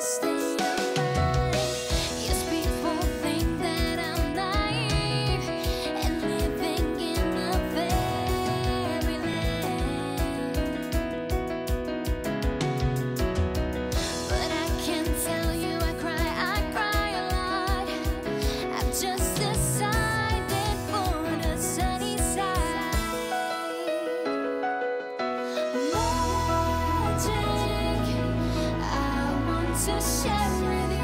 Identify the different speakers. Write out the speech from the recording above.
Speaker 1: state of mind. Yes, people think that I'm naive and living in a fairyland, but I can tell you I cry a lot. I've just decided for the sunny side. Magic, I want to share with